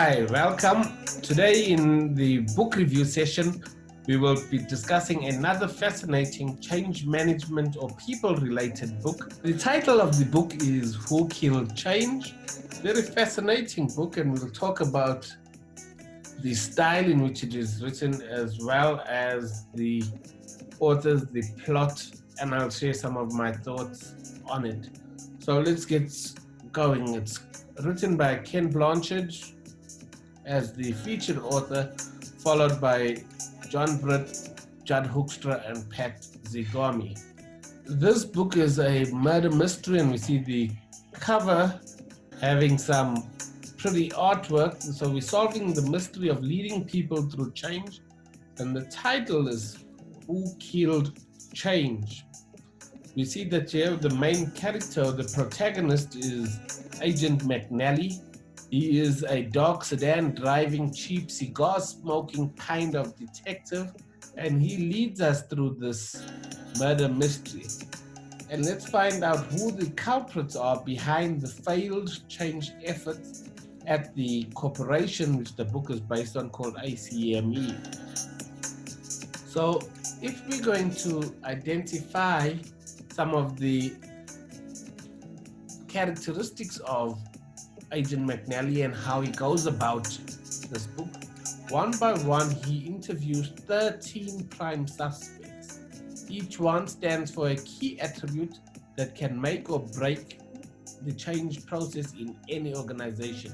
Hi, welcome. Today in the book review session, we will be discussing another fascinating change management or people-related book. The title of the book is Who Killed Change? Very fascinating book, and we'll talk about the style in which it is written as well as the authors, the plot, and I'll share some of my thoughts on it. So let's get going. It's written by Ken Blanchard as the featured author, followed by Brit, Judd Hoekstra, and Pat Zigarmi. This book is a murder mystery, and we see the cover having some pretty artwork. So we're solving the mystery of leading people through change, and the title is Who Killed Change? We see that here the main character, the protagonist, is Agent McNally. He is a dark sedan driving, cheap cigar smoking kind of detective, and he leads us through this murder mystery. And let's find out who the culprits are behind the failed change efforts at the corporation which the book is based on, called ACME. So if we're going to identify some of the characteristics of Agent McNally and how he goes about this book, one by one he interviews 13 prime suspects. Each one stands for a key attribute that can make or break the change process in any organization.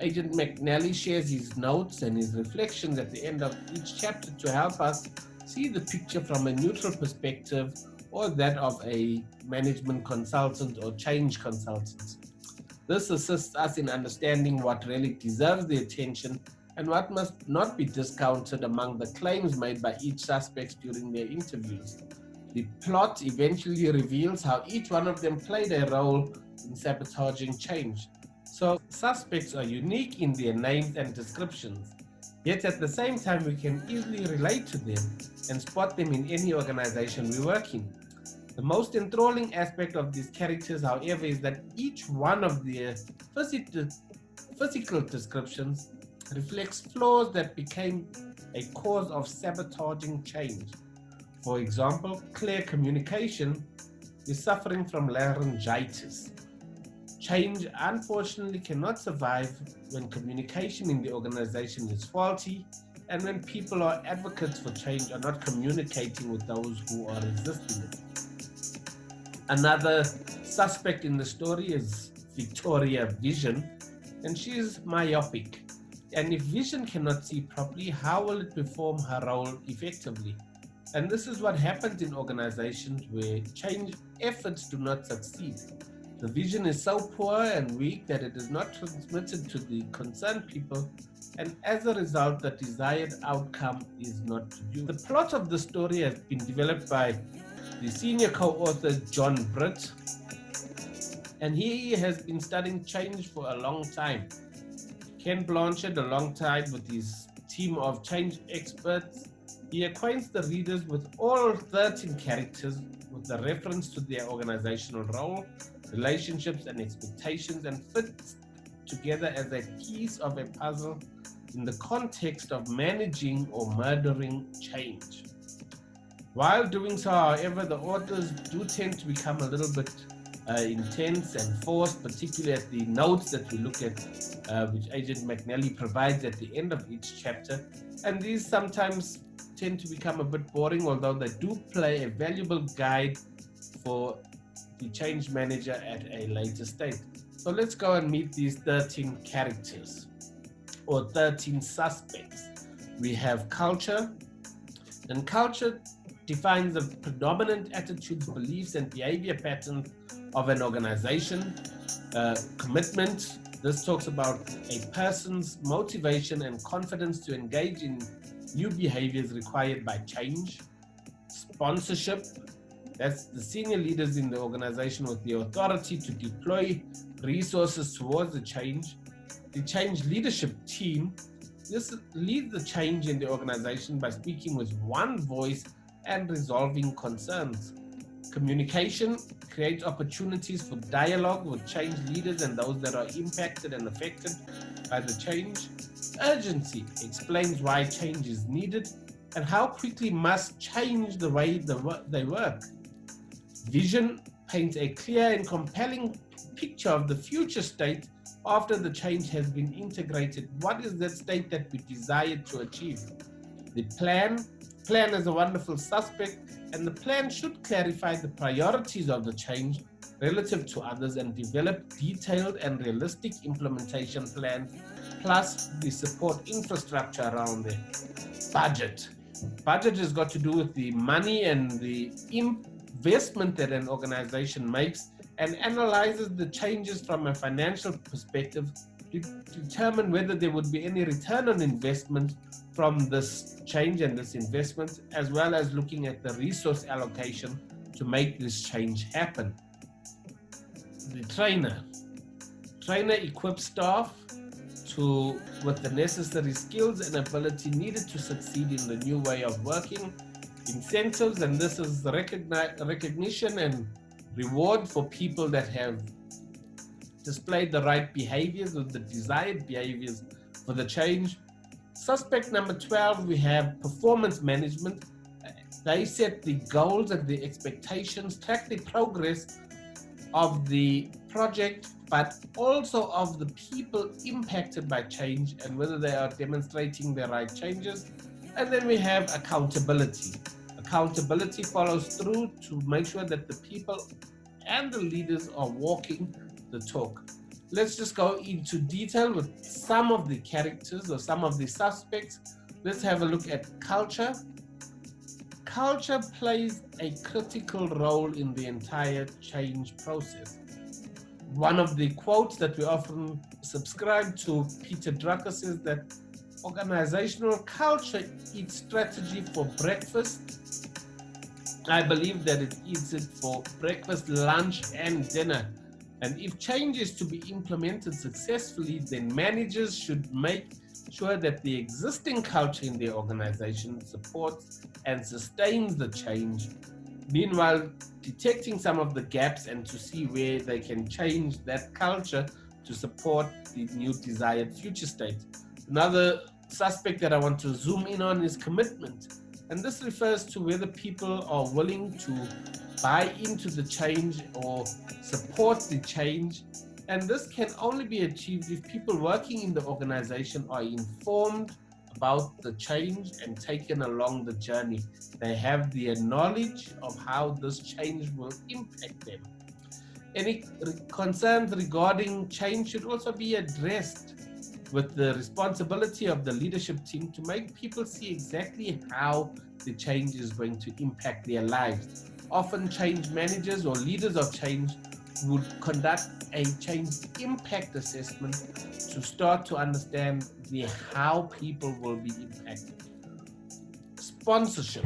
Agent McNally shares his notes and his reflections at the end of each chapter to help us see the picture from a neutral perspective, or that of a management consultant or change consultant. This assists us in understanding what really deserves the attention and what must not be discounted among the claims made by each suspect during their interviews. The plot eventually reveals how each one of them played a role in sabotaging change. So suspects are unique in their names and descriptions, yet at the same time we can easily relate to them and spot them in any organization we work in. The most enthralling aspect of these characters, however, is that each one of their physical descriptions reflects flaws that became a cause of sabotaging change. For example, Claire Communication is suffering from laryngitis. Change, unfortunately, cannot survive when communication in the organization is faulty and when people or advocates for change are not communicating with those who are resisting it. Another suspect in the story is Victoria Vision, and she is myopic. And if Vision cannot see properly, how will it perform her role effectively? And this is what happens in organizations where change efforts do not succeed. The vision is so poor and weak that it is not transmitted to the concerned people, and as a result, the desired outcome is not produced. The plot of the story has been developed by the senior co-author Brit, and he has been studying change for a long time. Ken Blanchard, alongside with his team of change experts, he acquaints the readers with all 13 characters with the reference to their organizational role, relationships, and expectations, and fits together as a piece of a puzzle in the context of managing or murdering change. While doing so, however, the authors do tend to become a little bit intense and forced, particularly at the notes that we look at, which Agent McNally provides at the end of each chapter. And these sometimes tend to become a bit boring, although they do play a valuable guide for the change manager at a later stage. So let's go and meet these 13 characters, or 13 suspects. We have culture, and culture defines the predominant attitudes, beliefs, and behavior patterns of an organization. Commitment, this talks about a person's motivation and confidence to engage in new behaviors required by change. Sponsorship, that's the senior leaders in the organization with the authority to deploy resources towards the change. The change leadership team, this leads the change in the organization by speaking with one voice and resolving concerns. Communication creates opportunities for dialogue with change leaders and those that are impacted and affected by the change. Urgency explains why change is needed and how quickly must change the way they work. Vision paints a clear and compelling picture of the future state after the change has been integrated. What is that state that we desire to achieve? The plan is a wonderful suspect, and the plan should clarify the priorities of the change relative to others and develop detailed and realistic implementation plans, plus the support infrastructure around it. Budget has got to do with the money and the investment that an organization makes, and analyzes the changes from a financial perspective to determine whether there would be any return on investment from this change and this investment, as well as looking at the resource allocation to make this change happen. The trainer equips staff with the necessary skills and ability needed to succeed in the new way of working. Incentives, and this is the recognition and reward for people that have displayed the right behaviors or the desired behaviors for the change. Suspect number 12, we have performance management. They set the goals and the expectations, track the progress of the project, but also of the people impacted by change and whether they are demonstrating the right changes. And then we have accountability. Accountability follows through to make sure that the people and the leaders are walking the talk. Let's just go into detail with some of the characters or some of the suspects. Let's have a look at culture. Culture plays a critical role in the entire change process. One of the quotes that we often subscribe to, Peter Drucker, says that organizational culture eats strategy for breakfast. I believe that it eats it for breakfast, lunch, and dinner. And if change is to be implemented successfully, then managers should make sure that the existing culture in the organization supports and sustains the change, meanwhile detecting some of the gaps and to see where they can change that culture to support the new desired future state. Another suspect that I want to zoom in on is commitment. And this refers to whether people are willing to buy into the change or support the change. And this can only be achieved if people working in the organization are informed about the change and taken along the journey. They have the knowledge of how this change will impact them. Any concerns regarding change should also be addressed with the responsibility of the leadership team to make people see exactly how the change is going to impact their lives. Often change managers or leaders of change would conduct a change impact assessment to start to understand how people will be impacted. Sponsorship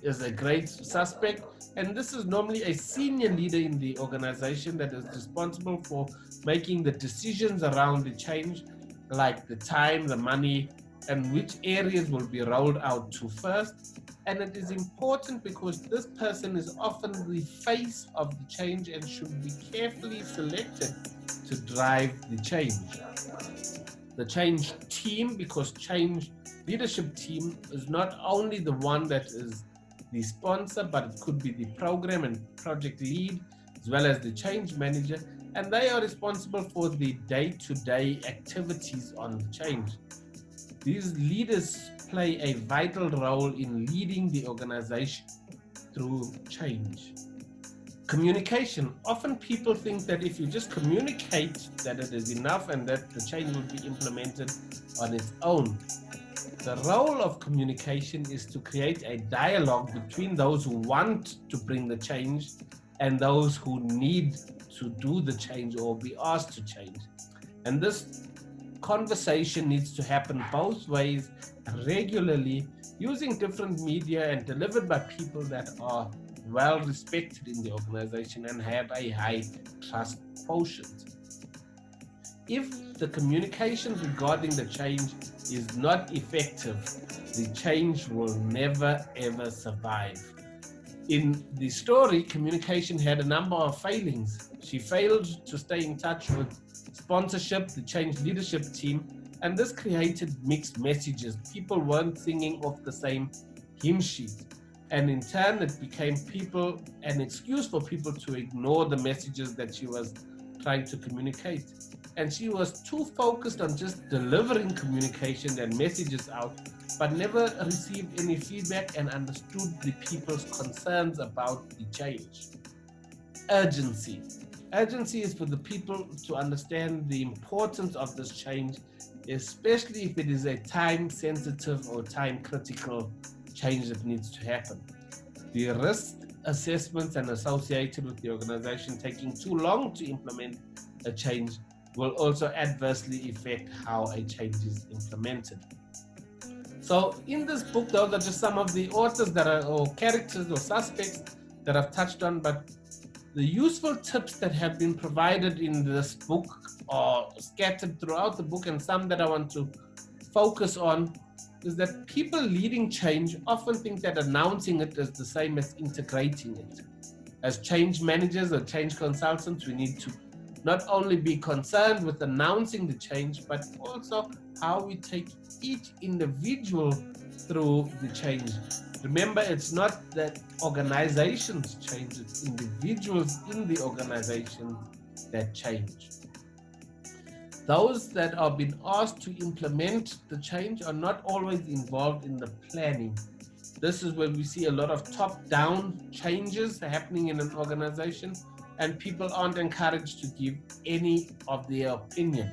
is a great suspect, and this is normally a senior leader in the organization that is responsible for making the decisions around the change, like the time, the money, and which areas will be rolled out to first. And it is important because this person is often the face of the change and should be carefully selected to drive the change. The change team, because change leadership team is not only the one that is the sponsor, but it could be the program and project lead, as well as the change manager, and they are responsible for the day-to-day activities on the change. These leaders play a vital role in leading the organization through change. Communication. Often people think that if you just communicate that it is enough and that the change will be implemented on its own. The role of communication is to create a dialogue between those who want to bring the change and those who need to do the change or be asked to change. And this conversation needs to happen both ways regularly, using different media and delivered by people that are well respected in the organization and have a high trust quotient. If the communication regarding the change is not effective, the change will never ever survive. In the story, communication had a number of failings. She failed to stay in touch with sponsorship, the change leadership team, and this created mixed messages. People weren't singing off the same hymn sheet. And in turn, it became an excuse for people to ignore the messages that she was trying to communicate. And she was too focused on just delivering communication and messages out, but never received any feedback and understood the people's concerns about the change. Urgency. Urgency is for the people to understand the importance of this change, especially if it is a time-sensitive or time-critical change that needs to happen. The risk assessments and associated with the organization taking too long to implement a change will also adversely affect how a change is implemented. So in this book, those are just some of the authors that are, or characters or suspects that I've touched on, but the useful tips that have been provided in this book are scattered throughout the book, and some that I want to focus on is that people leading change often think that announcing it is the same as integrating it. As change managers or change consultants, we need to not only be concerned with announcing the change, but also how we take each individual through the change. Remember, it's not that organizations change, it's individuals in the organization that change. Those that are being asked to implement the change are not always involved in the planning. This is where we see a lot of top-down changes happening in an organization, and people aren't encouraged to give any of their opinion.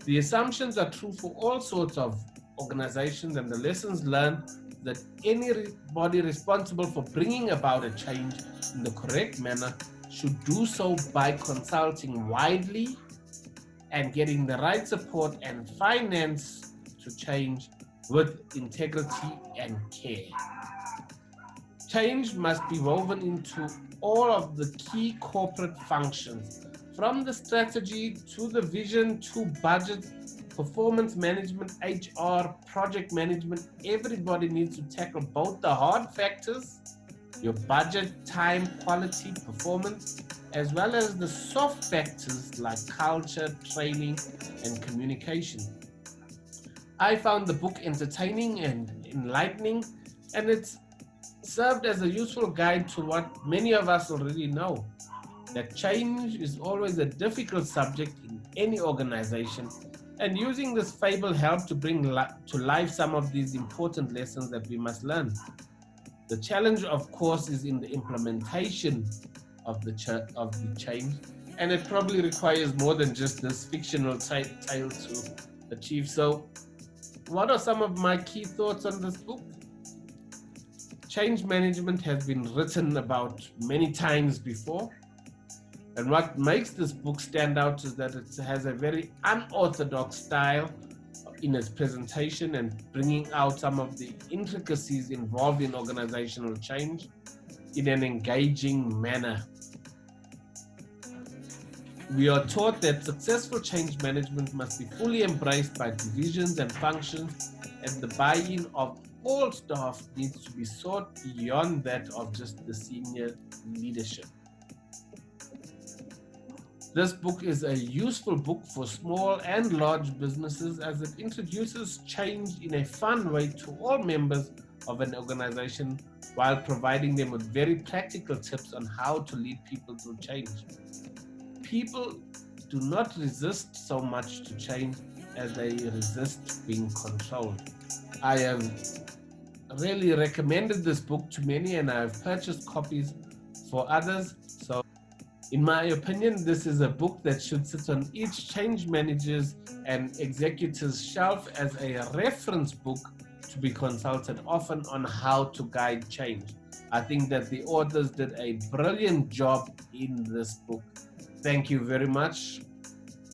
The assumptions are true for all sorts of organizations, and the lessons learned that anybody responsible for bringing about a change in the correct manner should do so by consulting widely and getting the right support and finance to change with integrity and care. Change must be woven into all of the key corporate functions, from the strategy to the vision to budget, performance management, HR, project management. Everybody needs to tackle both the hard factors, your budget, time, quality, performance, as well as the soft factors like culture, training, and communication. I found the book entertaining and enlightening, and it's served as a useful guide to what many of us already know, that change is always a difficult subject in any organization, and using this fable helped to bring to life some of these important lessons that we must learn. The challenge, of course, is in the implementation of the change, and it probably requires more than just this fictional tale to achieve. So, what are some of my key thoughts on this book? Change management has been written about many times before, and what makes this book stand out is that it has a very unorthodox style in its presentation and bringing out some of the intricacies involved in organizational change in an engaging manner. We are taught that successful change management must be fully embraced by divisions and functions, and the buy-in of all staff needs to be sought beyond that of just the senior leadership. This book is a useful book for small and large businesses, as it introduces change in a fun way to all members of an organization while providing them with very practical tips on how to lead people through change. People do not resist so much to change as they resist being controlled. I have really recommended this book to many, and I've purchased copies for others. So in my opinion, this is a book that should sit on each change manager's and executive's shelf as a reference book to be consulted often on how to guide change. I think that the authors did a brilliant job in this book. Thank you very much.